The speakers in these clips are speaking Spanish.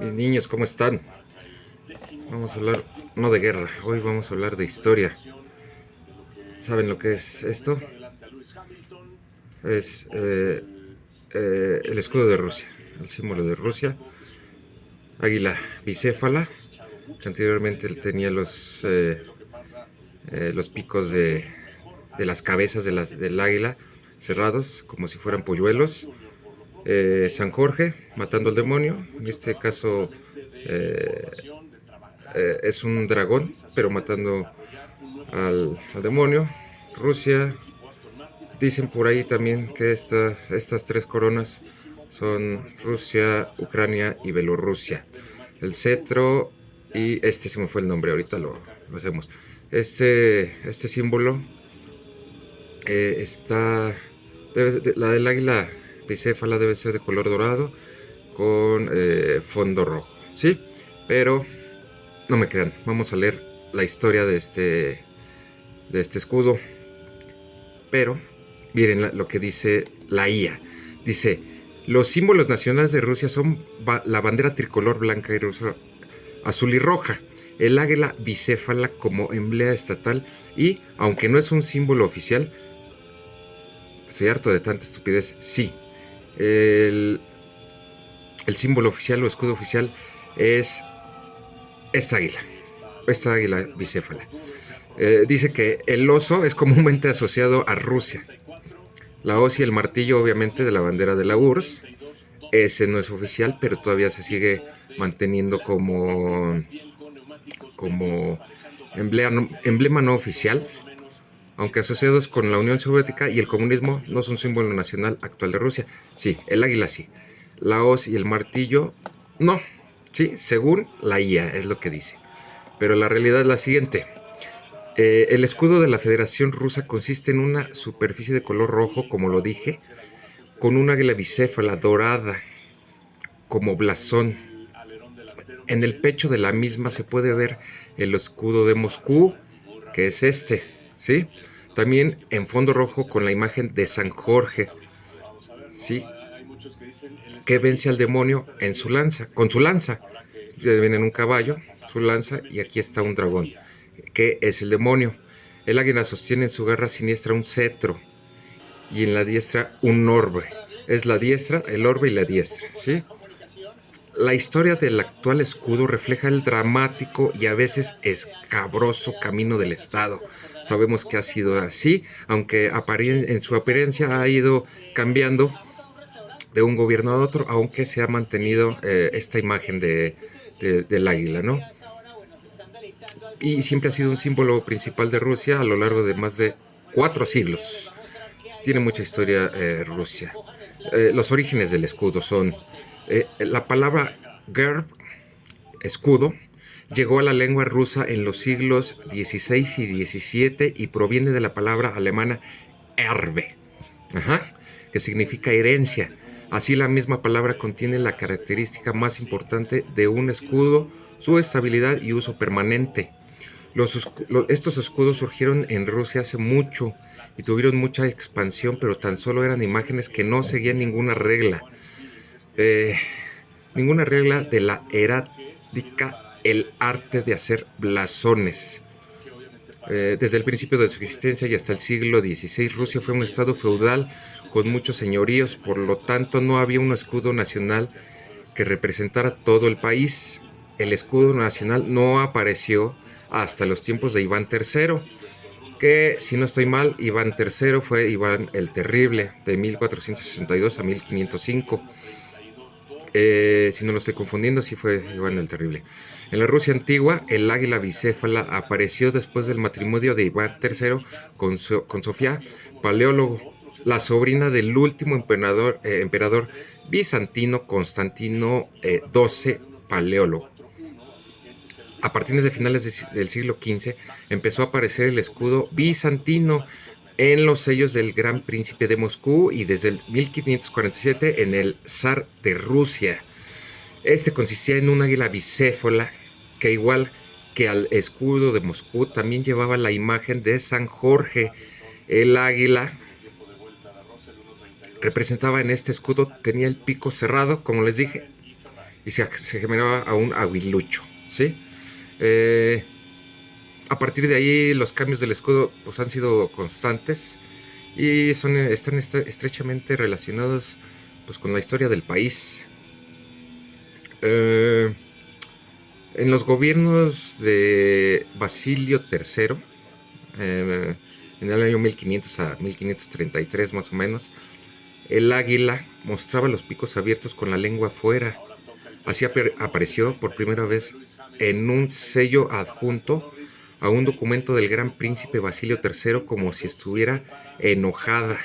Mis niños, ¿cómo están? Vamos a hablar, no de guerra, hoy vamos a hablar de historia. ¿Saben lo que es esto? Es el escudo de Rusia, el símbolo de Rusia. Águila bicéfala, que anteriormente tenía los picos de las cabezas del águila cerrados, como si fueran polluelos. San Jorge, matando al demonio. En este caso eh, es un dragón, pero matando al demonio. Rusia, dicen por ahí también que estas tres coronas son Rusia, Ucrania y Bielorrusia. El cetro y este se me fue el nombre, ahorita lo hacemos. Este símbolo está, la del águila bicéfala debe ser de color dorado con fondo rojo, ¿sí? Pero no me crean, vamos a leer la historia de este escudo. Pero miren lo que dice la IA. Dice, los símbolos nacionales de Rusia son la bandera tricolor blanca y rosa, azul y roja, el águila bicéfala como emblema estatal y, aunque no es un símbolo oficial, estoy harto de tanta estupidez, sí, el, el símbolo oficial o escudo oficial es esta águila bicéfala. Dice que el oso es comúnmente asociado a Rusia. La hoz y el martillo, obviamente, de la bandera de la URSS. Ese no es oficial, pero todavía se sigue manteniendo como emblema no oficial, aunque asociados con la Unión Soviética y el comunismo, no son símbolo nacional actual de Rusia. Sí, el águila sí. La hoz y el martillo, no. Sí, según la IA, es lo que dice. Pero la realidad es la siguiente. El escudo de la Federación Rusa consiste en una superficie de color rojo, como lo dije, con un águila bicéfala dorada como blasón. En el pecho de la misma se puede ver el escudo de Moscú, que es este, ¿sí? También en fondo rojo con la imagen de San Jorge, ¿sí? Que vence al demonio en su lanza, con su lanza. Viene en un caballo, su lanza, y aquí está un dragón, que es el demonio. El águila sostiene en su garra siniestra un cetro y en la diestra un orbe. Es la diestra, el orbe y la diestra, ¿sí? La historia del actual escudo refleja el dramático y a veces escabroso camino del Estado. Sabemos que ha sido así, aunque en su apariencia ha ido cambiando de un gobierno a otro, aunque se ha mantenido esta imagen del águila, ¿no? Y siempre ha sido un símbolo principal de Rusia a lo largo de más de 4 siglos. Tiene mucha historia Rusia. Los orígenes del escudo son la palabra gerb, escudo, llegó a la lengua rusa en los siglos XVI y XVII y proviene de la palabra alemana Erbe, que significa herencia. Así la misma palabra contiene la característica más importante de un escudo, su estabilidad y uso permanente. Estos escudos surgieron en Rusia hace mucho y tuvieron mucha expansión, pero tan solo eran imágenes que no seguían eh, ninguna regla de la heráldica, el arte de hacer blasones. Desde el principio de su existencia y hasta el siglo XVI, Rusia fue un estado feudal con muchos señoríos, por lo tanto no había un escudo nacional que representara todo el país. El escudo nacional no apareció hasta los tiempos de Iván III, que si no estoy mal, Iván III fue Iván el Terrible, de 1462 a 1505. Si no lo estoy confundiendo, sí fue Iván el Terrible. En la Rusia antigua, el águila bicéfala apareció después del matrimonio de Iván III con Sofía, paleólogo, la sobrina del último emperador bizantino Constantino XII, paleólogo. A partir de finales del siglo XV empezó a aparecer el escudo bizantino en los sellos del Gran Príncipe de Moscú y desde el 1547 en el Zar de Rusia. Este consistía en un águila bicéfala que, igual que al escudo de Moscú, también llevaba la imagen de San Jorge. El águila representaba en este escudo, tenía el pico cerrado, como les dije, y se generaba a un aguilucho, ¿sí? Eh, a partir de ahí los cambios del escudo pues, han sido constantes y están estrechamente relacionados pues, con la historia del país. En los gobiernos de Basilio III, eh, en el año 1500 a 1533 más o menos, el águila mostraba los picos abiertos con la lengua afuera. Así apareció por primera vez en un sello adjunto a un documento del gran príncipe Basilio III, como si estuviera enojada.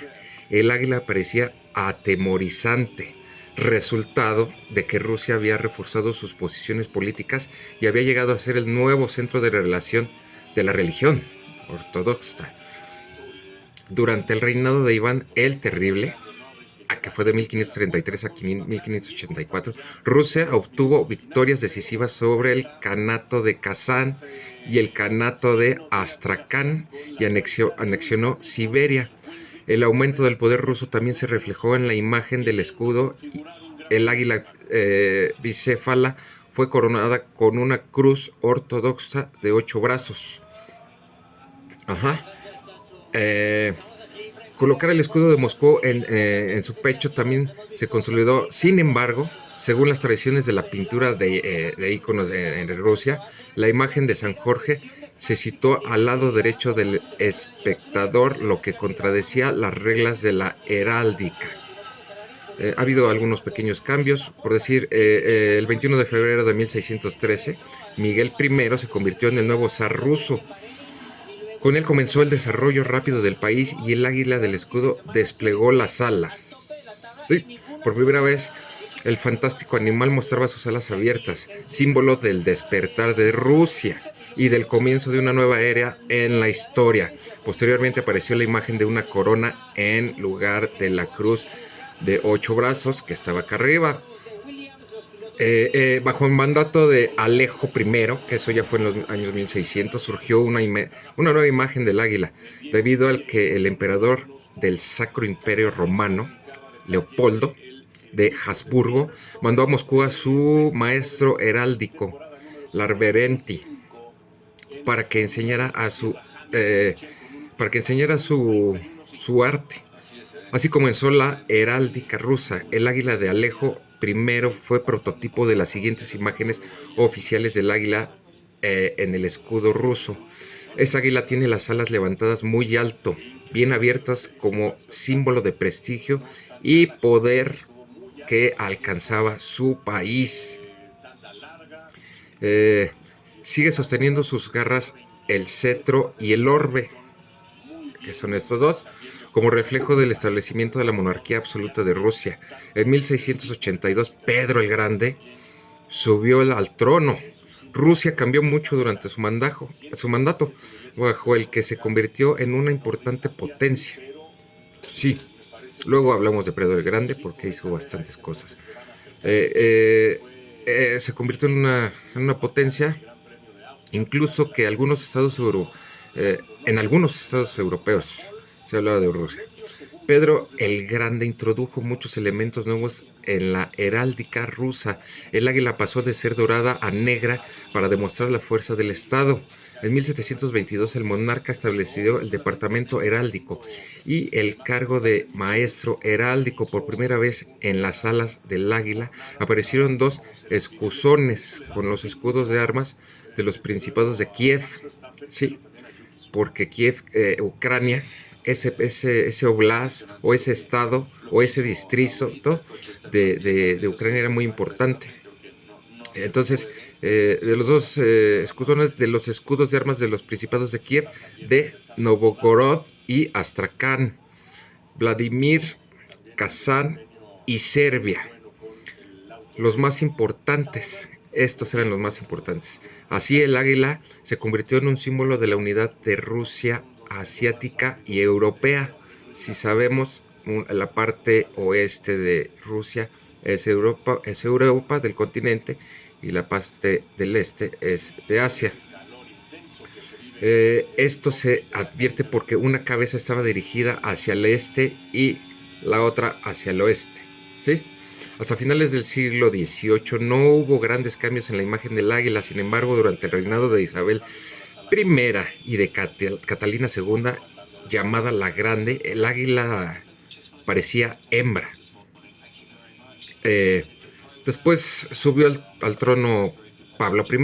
El águila parecía atemorizante, resultado de que Rusia había reforzado sus posiciones políticas y había llegado a ser el nuevo centro de relación de la religión ortodoxa. Durante el reinado de Iván el Terrible, que fue de 1533 a 1584, Rusia obtuvo victorias decisivas sobre el Kanato de Kazán y el Kanato de Astracán y anexionó Siberia. El aumento del poder ruso también se reflejó en la imagen del escudo. El águila bicéfala fue coronada con una cruz ortodoxa de 8 brazos. Ajá. Colocar el escudo de Moscú en su pecho también se consolidó. Sin embargo, según las tradiciones de la pintura de íconos en Rusia, la imagen de San Jorge se situó al lado derecho del espectador, lo que contradecía las reglas de la heráldica. Ha habido algunos pequeños cambios. Por decir, el 21 de febrero de 1613, Miguel I se convirtió en el nuevo zar ruso. Con él comenzó el desarrollo rápido del país y el águila del escudo desplegó las alas. Sí, por primera vez el fantástico animal mostraba sus alas abiertas, símbolo del despertar de Rusia y del comienzo de una nueva era en la historia. Posteriormente apareció la imagen de una corona en lugar de la cruz de 8 brazos que estaba acá arriba. Bajo el mandato de Alejo I, que eso ya fue en los años 1600, surgió una nueva imagen del águila, debido al que el emperador del Sacro Imperio Romano, Leopoldo de Habsburgo, mandó a Moscú a su maestro heráldico, Larverenti, para que enseñara su arte. Así comenzó la heráldica rusa. El águila de Alejo I fue prototipo de las siguientes imágenes oficiales del águila en el escudo ruso. Esa águila tiene las alas levantadas muy alto, bien abiertas como símbolo de prestigio y poder que alcanzaba su país. Sigue sosteniendo sus garras el cetro y el orbe, que son estos dos, como reflejo del establecimiento de la monarquía absoluta de Rusia. En 1682, Pedro el Grande subió al trono. Rusia cambió mucho durante su mandato, bajo el que se convirtió en una importante potencia. Sí, luego hablamos de Pedro el Grande porque hizo bastantes cosas. Se convirtió en una potencia, incluso que en algunos estados europeos se hablaba de Rusia. Pedro el Grande introdujo muchos elementos nuevos en la heráldica rusa. El águila pasó de ser dorada a negra para demostrar la fuerza del Estado. En 1722 el monarca estableció el departamento heráldico y el cargo de maestro heráldico. Por primera vez en las alas del águila aparecieron dos escuzones con los escudos de armas de los principados de Kiev. Sí, porque Kiev, Ucrania, ese oblast o ese estado o ese distrito de Ucrania era muy importante. Entonces, de los dos escudones, de los escudos de armas de los principados de Kiev, de Novgorod y Astracán, Vladimir, Kazán y Serbia. Los más importantes, estos eran los más importantes. Así el águila se convirtió en un símbolo de la unidad de Rusia asiática y europea. Si sabemos, la parte oeste de Rusia es Europa del continente y la parte del este es de Asia. Esto se advierte porque una cabeza estaba dirigida hacia el este y la otra hacia el oeste, ¿sí? Hasta finales del siglo XVIII no hubo grandes cambios en la imagen del águila. Sin embargo, durante el reinado de Isabel I y de Catalina II, llamada la Grande, el águila parecía hembra. Después subió al trono Pablo I,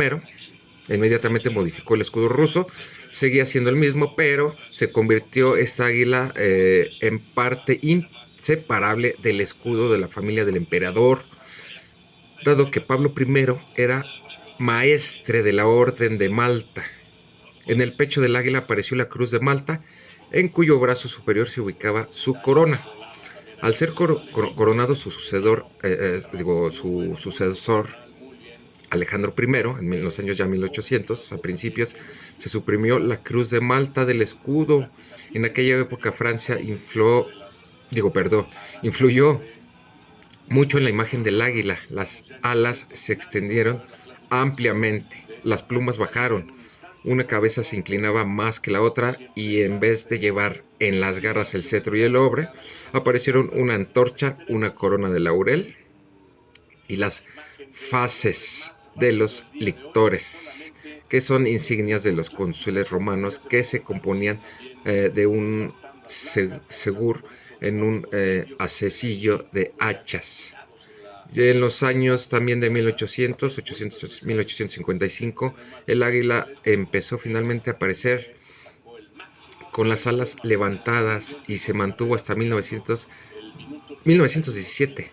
inmediatamente modificó el escudo ruso, seguía siendo el mismo, pero se convirtió esta águila en parte inseparable del escudo de la familia del emperador, dado que Pablo I era maestre de la Orden de Malta. En el pecho del águila apareció la Cruz de Malta, en cuyo brazo superior se ubicaba su corona. Al ser coronado su sucesor Alejandro I, en los años ya 1800, a principios, se suprimió la Cruz de Malta del escudo. En aquella época Francia influyó mucho en la imagen del águila. Las alas se extendieron ampliamente, las plumas bajaron, una cabeza se inclinaba más que la otra y en vez de llevar en las garras el cetro y el obre, aparecieron una antorcha, una corona de laurel y las faces de los lictores, que son insignias de los cónsules romanos que se componían de un segur en un acesillo de hachas. Y en los años también de 1855, el águila empezó finalmente a aparecer con las alas levantadas y se mantuvo hasta 1917.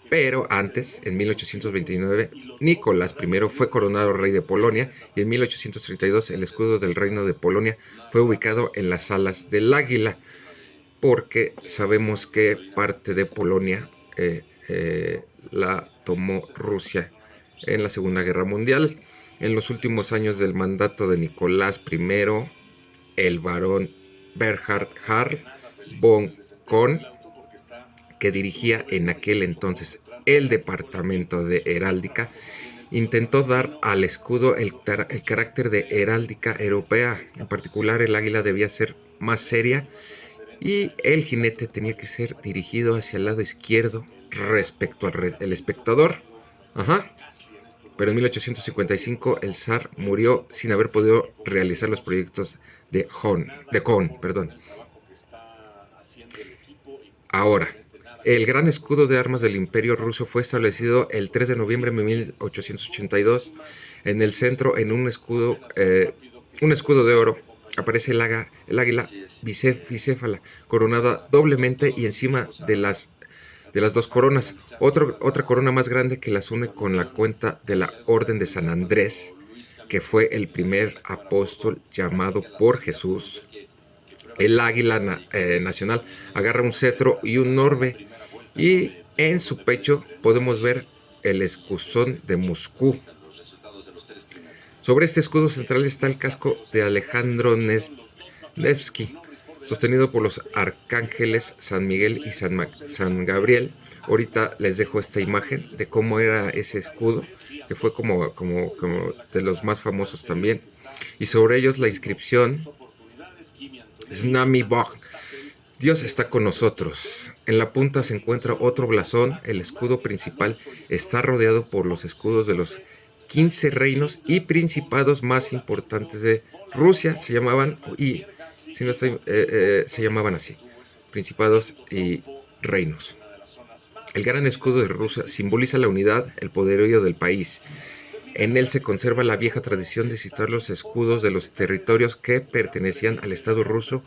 Pero antes, en 1829, Nicolás I fue coronado rey de Polonia y en 1832 el escudo del reino de Polonia fue ubicado en las alas del águila, porque sabemos que parte de Polonia la tomó Rusia en la Segunda Guerra Mundial. En los últimos años del mandato de Nicolás I, el barón Bernhard Karl von Kohn, que dirigía en aquel entonces el departamento de heráldica, intentó dar al escudo el carácter de heráldica europea. En particular, el águila debía ser más seria y el jinete tenía que ser dirigido hacia el lado izquierdo respecto al espectador. Pero en 1855 el zar murió sin haber podido realizar los proyectos de Kohn. Ahora, el gran escudo de armas del Imperio ruso fue establecido el 3 de noviembre de 1882. En el centro, en un escudo de oro, aparece el águila bicéfala, coronada doblemente y encima de las dos coronas, otra corona más grande que las une con la cuenta de la Orden de San Andrés, que fue el primer apóstol llamado por Jesús. El águila nacional agarra un cetro y un orbe, y en su pecho podemos ver el escusón de Moscú. Sobre este escudo central está el casco de Alejandro Nevsky, sostenido por los arcángeles San Miguel y San Gabriel. Ahorita les dejo esta imagen de cómo era ese escudo, que fue como de los más famosos también. Y sobre ellos la inscripción Znami Bog, Dios está con nosotros. En la punta se encuentra otro blasón. El escudo principal está rodeado por los escudos de los 15 reinos y principados más importantes de Rusia. Se llamaban así, principados y reinos. El gran escudo de Rusia simboliza la unidad, el poderío del país. En él se conserva la vieja tradición de citar los escudos de los territorios que pertenecían al Estado ruso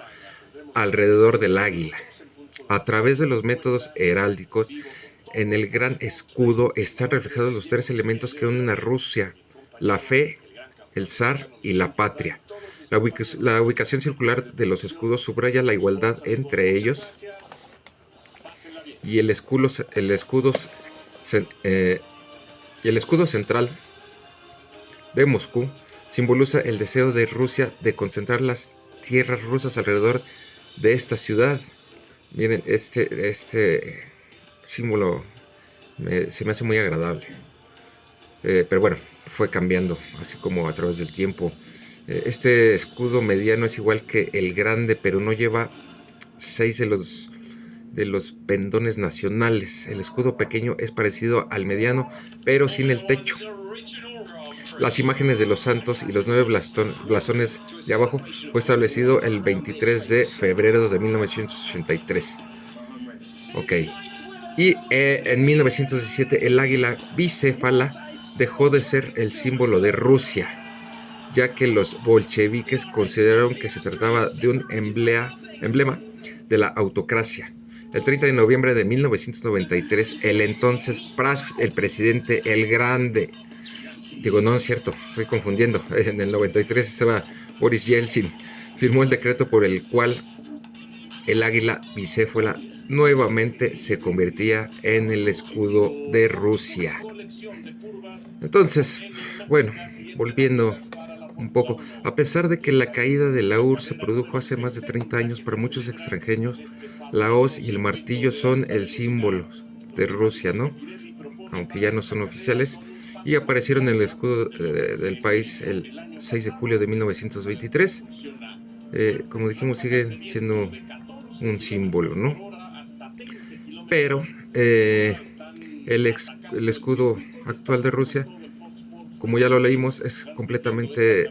alrededor del águila. A través de los métodos heráldicos, en el gran escudo están reflejados los tres elementos que unen a Rusia: la fe, el zar y la patria. La ubicación circular de los escudos subraya la igualdad entre ellos, y el escudo central de Moscú simboliza el deseo de Rusia de concentrar las tierras rusas alrededor de esta ciudad. Miren, este símbolo se me hace muy agradable. Pero bueno, fue cambiando, así como a través del tiempo. Este escudo mediano es igual que el grande, pero no lleva 6 de los pendones nacionales. El escudo pequeño es parecido al mediano, pero sin el techo. Las imágenes de los santos y los 9 blasones de abajo fue establecido el 23 de febrero de 1983. Ok. Y en 1917 el águila bicéfala dejó de ser el símbolo de Rusia, ya que los bolcheviques consideraron que se trataba de un emblema de la autocracia. El 30 de noviembre de 1993, el entonces el presidente El Grande, digo, no es cierto, estoy confundiendo, en el 93 estaba Boris Yeltsin, firmó el decreto por el cual el águila bicéfala nuevamente se convertía en el escudo de Rusia. Entonces, bueno, volviendo un poco, a pesar de que la caída de la URSS se produjo hace más de 30 años, para muchos extranjeros, la hoz y el martillo son el símbolo de Rusia, ¿no? Aunque ya no son oficiales, y aparecieron en el escudo del país el 6 de julio de 1923. Como dijimos, siguen siendo un símbolo, ¿no? Pero el escudo actual de Rusia, como ya lo leímos, es completamente,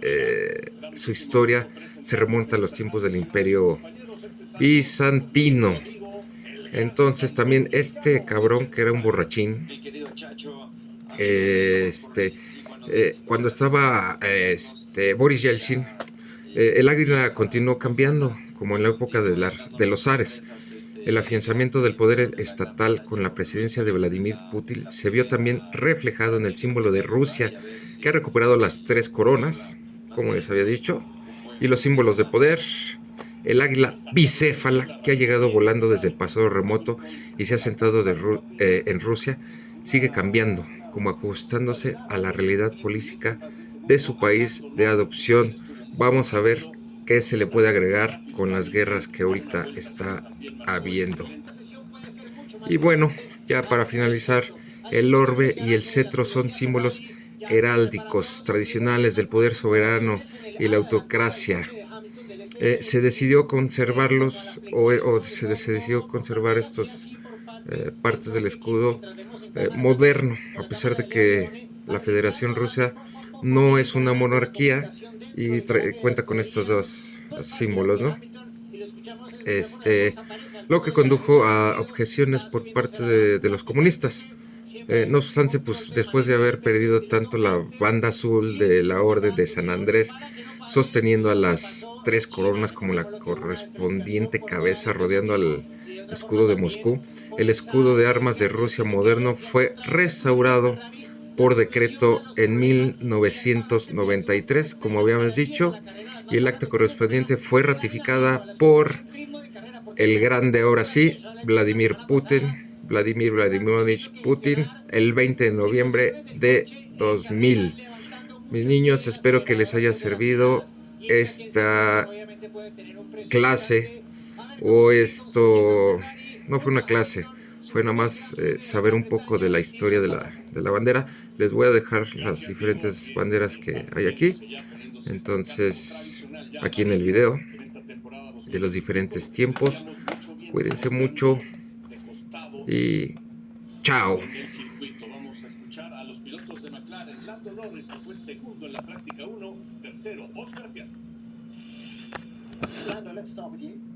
su historia se remonta a los tiempos del Imperio Bizantino. Entonces también este cabrón, que era un borrachín, cuando estaba Boris Yeltsin, el águila continuó cambiando, como en la época de los zares. El afianzamiento del poder estatal con la presidencia de Vladimir Putin se vio también reflejado en el símbolo de Rusia, que ha recuperado las 3 coronas, como les había dicho, y los símbolos de poder. El águila bicéfala, que ha llegado volando desde el pasado remoto y se ha sentado en Rusia, sigue cambiando, como ajustándose a la realidad política de su país de adopción. Vamos a ver qué se le puede agregar con las guerras que ahorita está habiendo. Y bueno, ya para finalizar, el orbe y el cetro son símbolos heráldicos tradicionales del poder soberano y la autocracia. Se decidió conservarlos, o se decidió conservar estos partes del escudo moderno, a pesar de que la Federación Rusa no es una monarquía y cuenta con estos dos símbolos, ¿no? Lo que condujo a objeciones por parte de los comunistas. No obstante, pues después de haber perdido tanto la banda azul de la Orden de San Andrés, sosteniendo a las 3 coronas como la correspondiente cabeza rodeando al escudo de Moscú, el escudo de armas de Rusia moderno fue restaurado por decreto en 1993, como habíamos dicho, y el acta correspondiente fue ratificada por el grande, ahora sí, Vladimir Vladimirovich Putin, el 20 de noviembre de 2000. Mis niños, espero que les haya servido esta clase, o esto no fue una clase, fue nada más saber un poco de la historia de la bandera. Les voy a dejar las diferentes banderas que hay aquí, entonces, aquí en el video, de los diferentes tiempos. Cuídense mucho y chao. Vamos a escuchar a los pilotos de McLaren. Lando Norris, que fue segundo en la práctica 1, tercero Oscar Piastri. Lando, let's start with you.